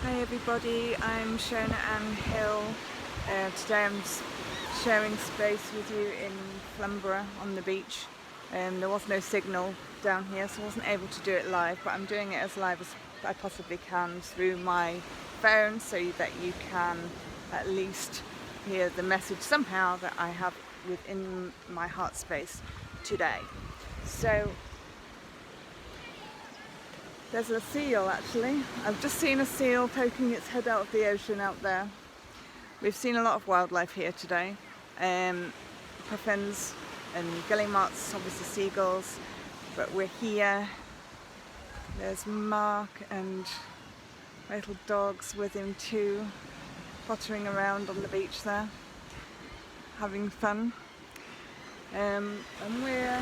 Hi everybody, I'm Shona Ann Hill. Today I'm sharing space with you in Flamborough on the beach. There was no signal down here, so I wasn't able to do it live, but I'm doing it as live as I possibly can through my phone so that you can at least hear the message somehow that I have within my heart space today. So there's a seal actually. I've just seen a seal poking its head out of the ocean out there. We've seen a lot of wildlife here today. Puffins and guillemots, obviously seagulls, but we're here. There's Mark and little dogs with him too, pottering around on the beach there, having fun. And we're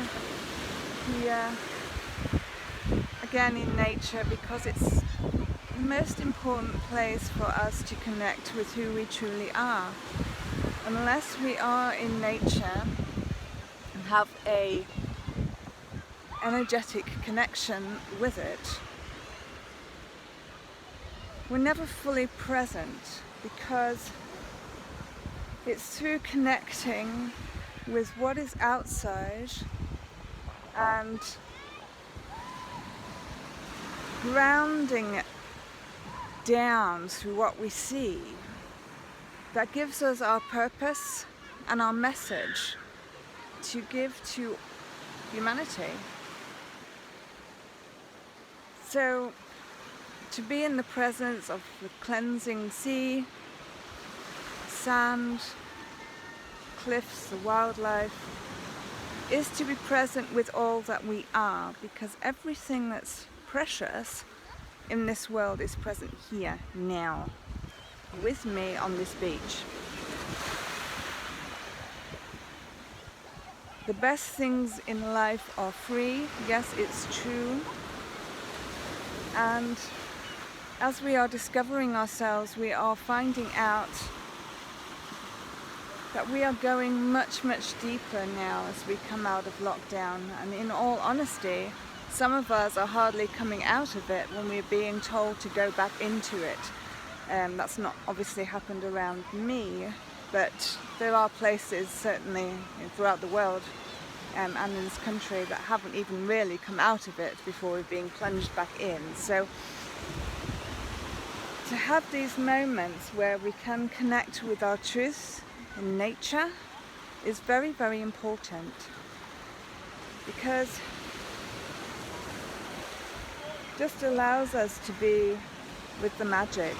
here again in nature because it's the most important place for us to connect with who we truly are. Unless we are in nature and have a energetic connection with it, we're never fully present, because it's through connecting with what is outside and grounding down through what we see that gives us our purpose and our message to give to humanity. So to be in the presence of the cleansing sea, sand, cliffs, the wildlife, is to be present with all that we are, because everything that's precious in this world is present here, now, with me on this beach. The best things in life are free, yes, it's true. And as we are discovering ourselves, we are finding out that we are going much, much deeper now as we come out of lockdown. And in all honesty, some of us are hardly coming out of it when we're being told to go back into it. That's not obviously happened around me, but there are places certainly throughout the world and in this country that haven't even really come out of it before we're being plunged back in. So to have these moments where we can connect with our truth in nature is very, very important, because just allows us to be with the magic,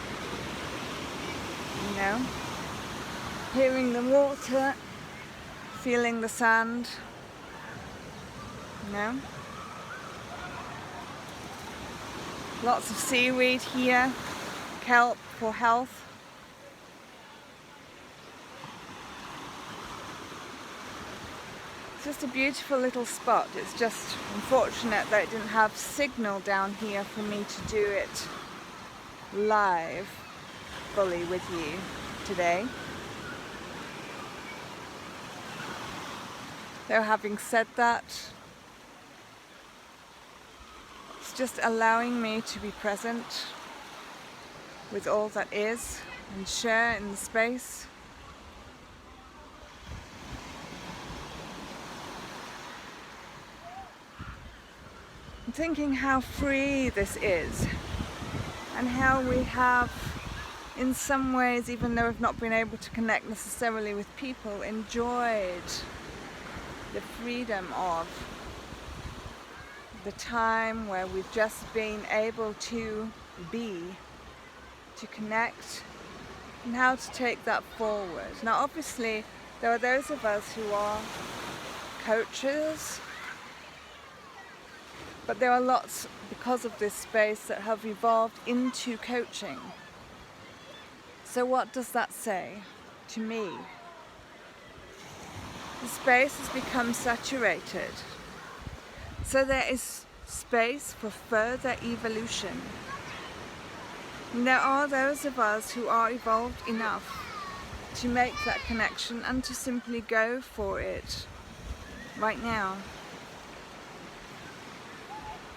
you know, hearing the water, feeling the sand, you know, lots of seaweed here, kelp for health. It's just a beautiful little spot. It's just unfortunate that it didn't have signal down here for me to do it live fully with you today. Though having said that, it's just allowing me to be present with all that is and share in the space. I'm thinking how free this is, and how we have, in some ways, even though we've not been able to connect necessarily with people, enjoyed the freedom of the time where we've just been able to be, to connect, and how to take that forward. Now obviously there are those of us who are coaches, but there are lots, because of this space, that have evolved into coaching. So what does that say to me? The space has become saturated, so there is space for further evolution. And there are those of us who are evolved enough to make that connection and to simply go for it right now.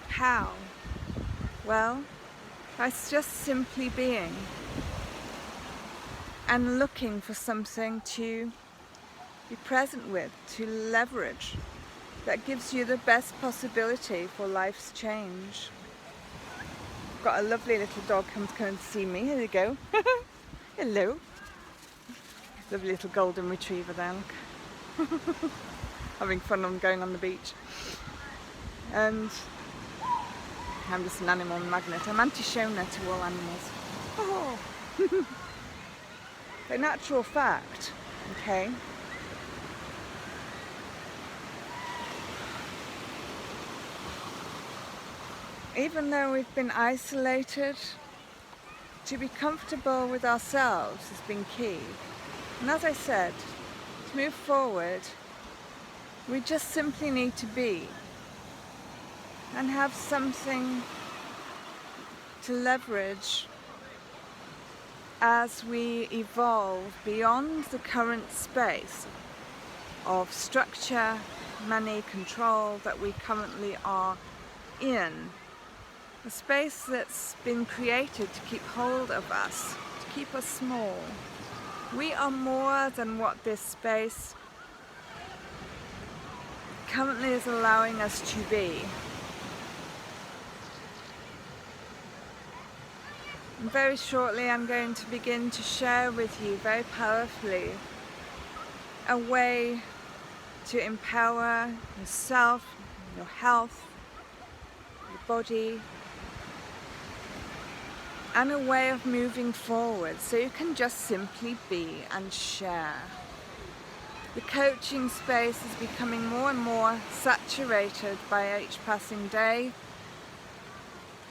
How? Well, by just simply being and looking for something to be present with, to leverage, that gives you the best possibility for life's change. I've got a lovely little dog come to see me. Here you go. Hello. Lovely little golden retriever there, look. Having fun on going on the beach. And I'm just an animal magnet. I'm anti-Shona to all animals. Oh. But in actual fact, okay, even though we've been isolated, to be comfortable with ourselves has been key. And as I said, to move forward, we just simply need to be and have something to leverage as we evolve beyond the current space of structure, money, control that we currently are in. A space that's been created to keep hold of us, to keep us small. We are more than what this space currently is allowing us to be. And very shortly I'm going to begin to share with you very powerfully a way to empower yourself, your health, your body, and a way of moving forward so you can just simply be and share. The coaching space is becoming more and more saturated by each passing day.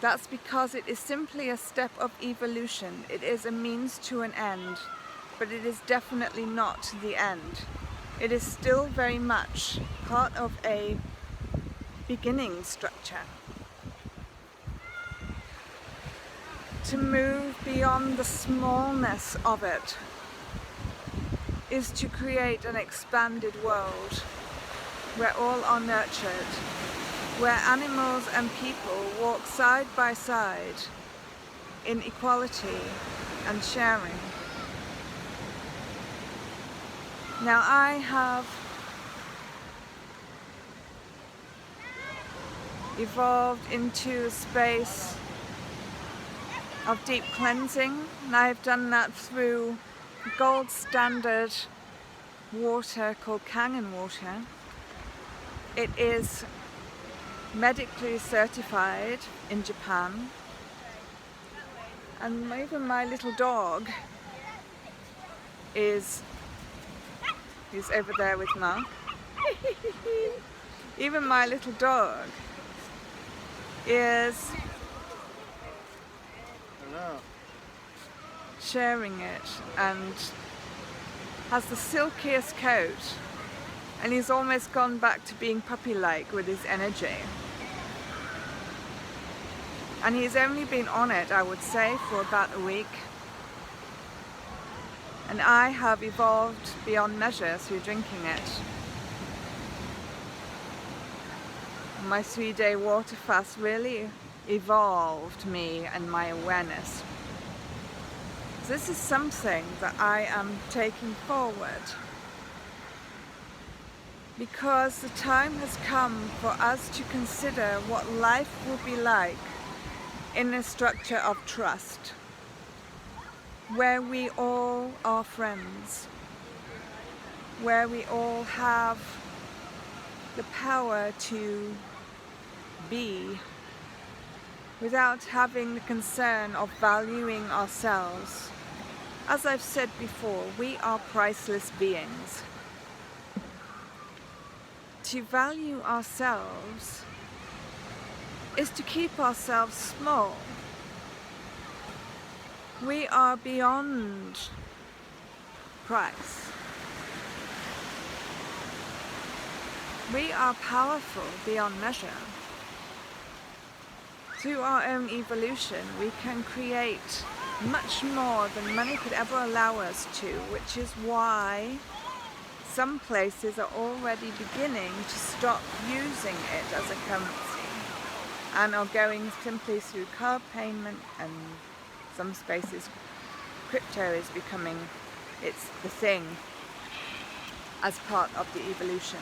That's because it is simply a step of evolution. It is a means to an end, but it is definitely not the end. It is still very much part of a beginning structure. To move beyond the smallness of it is to create an expanded world where all are nurtured, where animals and people walk side by side in equality and sharing. Now I have evolved into a space of deep cleansing, and I've done that through gold standard water called Kangen water. It is medically certified in Japan, and even my little dog is over there with Mark. Even my little dog is sharing it and has the silkiest coat, and he's almost gone back to being puppy-like with his energy. And he's only been on it, I would say, for about a week. And I have evolved beyond measure through drinking it. My 3-day water fast really evolved me and my awareness. This is something that I am taking forward because the time has come for us to consider what life will be like in a structure of trust, where we all are friends, where we all have the power to be without having the concern of valuing ourselves. As I've said before, we are priceless beings. To value ourselves is to keep ourselves small. We are beyond price. We are powerful beyond measure. Through our own evolution, we can create much more than money could ever allow us to, which is why some places are already beginning to stop using it as a currency. and are going simply through card payment, and some spaces crypto is becoming the thing as part of the evolution.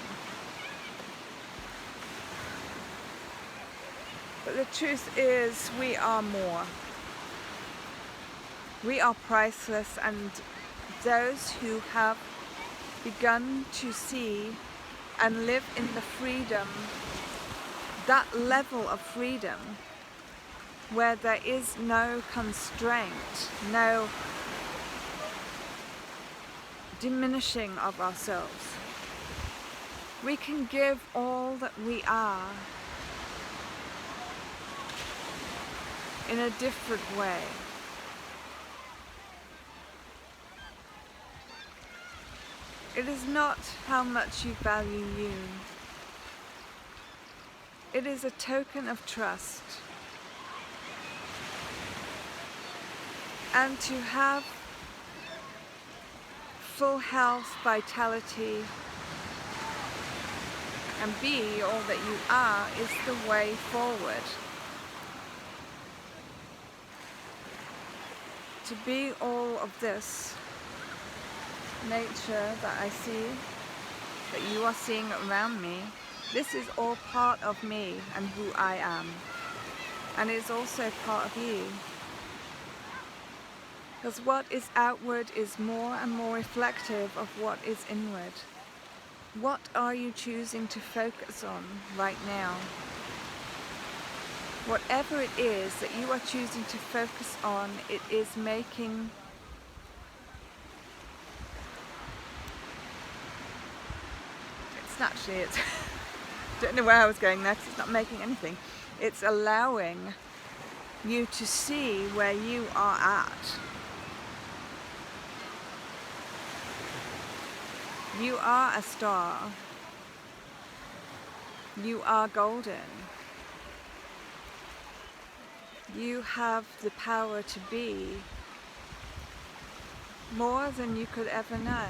But the truth is, we are more. We are priceless, and those who have begun to see and live in the freedom, that level of freedom where there is no constraint, no diminishing of ourselves. We can give all that we are in a different way. It is not how much you value you. It is a token of trust. And to have full health, vitality, and be all that you are is the way forward. To be all of this nature that I see, that you are seeing around me, this is all part of me and who I am. And it's also part of you. Because what is outward is more and more reflective of what is inward. What are you choosing to focus on right now? Whatever it is that you are choosing to focus on, it is making it's don't know where I was going next. It's not making anything. It's allowing you to see where you are at. You are a star. You are golden. You have the power to be more than you could ever know.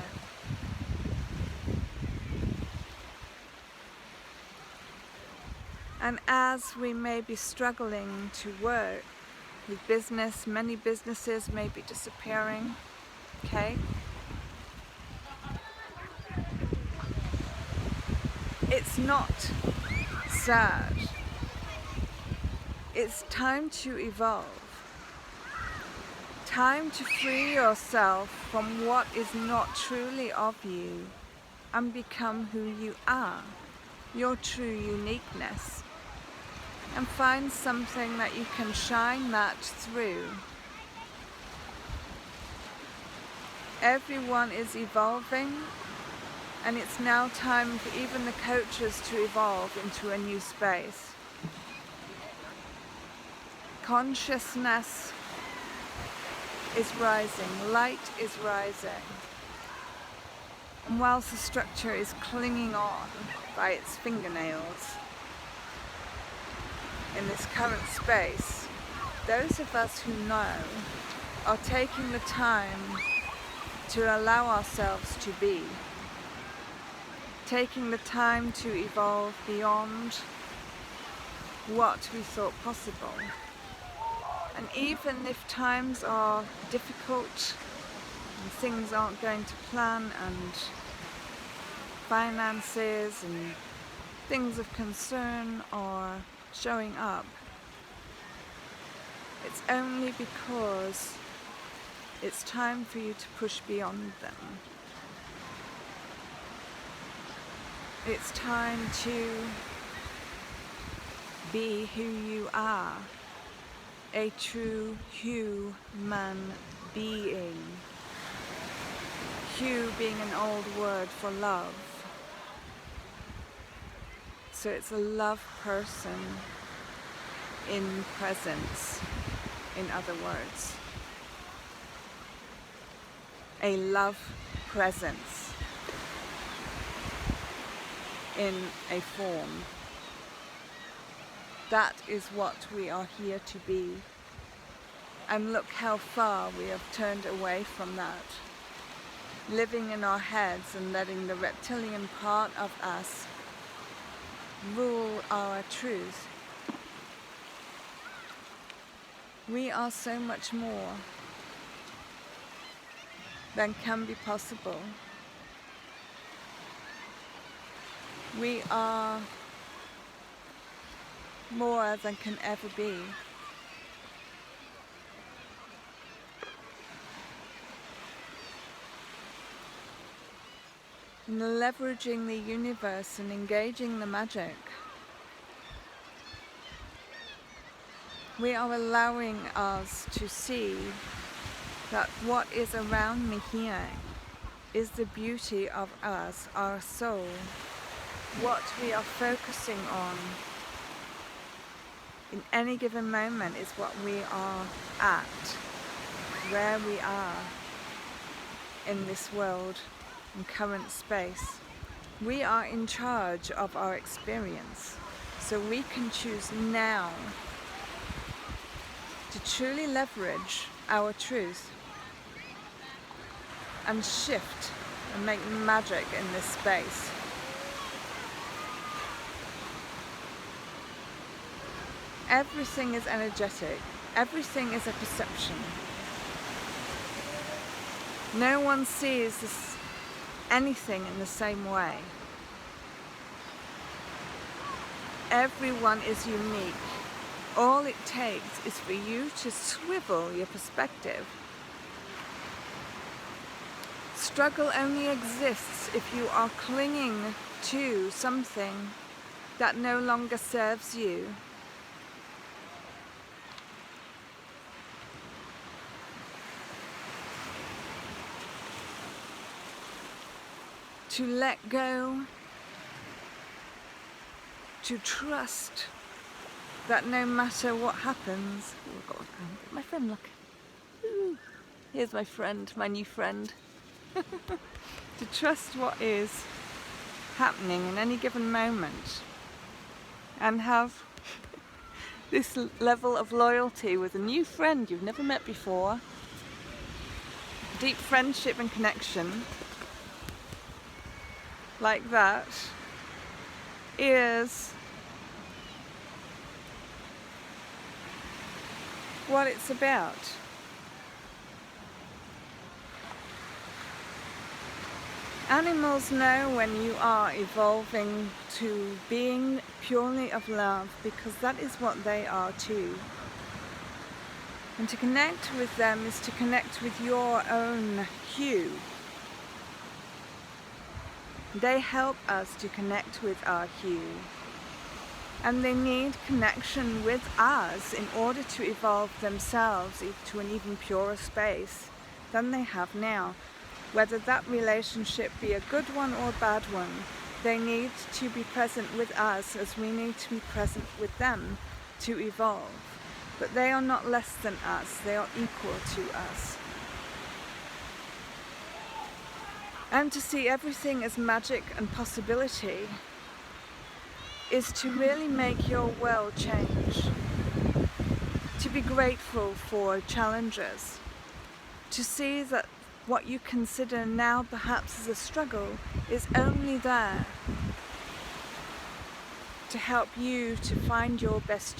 And as we may be struggling to work with business, many businesses may be disappearing, okay? It's not sad. It's time to evolve. Time to free yourself from what is not truly of you and become who you are, your true uniqueness. And find something that you can shine that through. Everyone is evolving, and it's now time for even the coaches to evolve into a new space. Consciousness is rising, light is rising. And whilst the structure is clinging on by its fingernails, in this current space, those of us who know are taking the time to allow ourselves to be, taking the time to evolve beyond what we thought possible. And even if times are difficult and things aren't going to plan, and finances and things of concern are showing up, it's only because it's time for you to push beyond them. It's time to be who you are, a true human being. Hue being an old word for love. So it's a love person in presence, in other words. A love presence in a form. That is what we are here to be. And look how far we have turned away from that. Living in our heads and letting the reptilian part of us rule our truth. We are so much more than can be possible. We are more than can ever be. And leveraging the universe and engaging the magic, we are allowing us to see that what is around me here is the beauty of us, our soul. What we are focusing on in any given moment is what we are at, where we are in this world and current space. We are in charge of our experience, so we can choose now to truly leverage our truth and shift and make magic in this space. Everything is energetic. Everything is a perception. No one sees anything in the same way. Everyone is unique. All it takes is for you to swivel your perspective. Struggle only exists if you are clinging to something that no longer serves you. To let go, to trust that no matter what happens, oh God, my friend, look. Ooh, here's my friend, my new friend. To trust what is happening in any given moment and have this level of loyalty with a new friend you've never met before, deep friendship and connection like that is what it's about. Animals know when you are evolving to being purely of love, because that is what they are too. And to connect with them is to connect with your own hue. They help us to connect with our hue. And they need connection with us in order to evolve themselves to an even purer space than they have now. Whether that relationship be a good one or a bad one, they need to be present with us as we need to be present with them to evolve. But they are not less than us, they are equal to us. And to see everything as magic and possibility is to really make your world change. To be grateful for challenges. To see that what you consider now perhaps as a struggle is only there to help you to find your best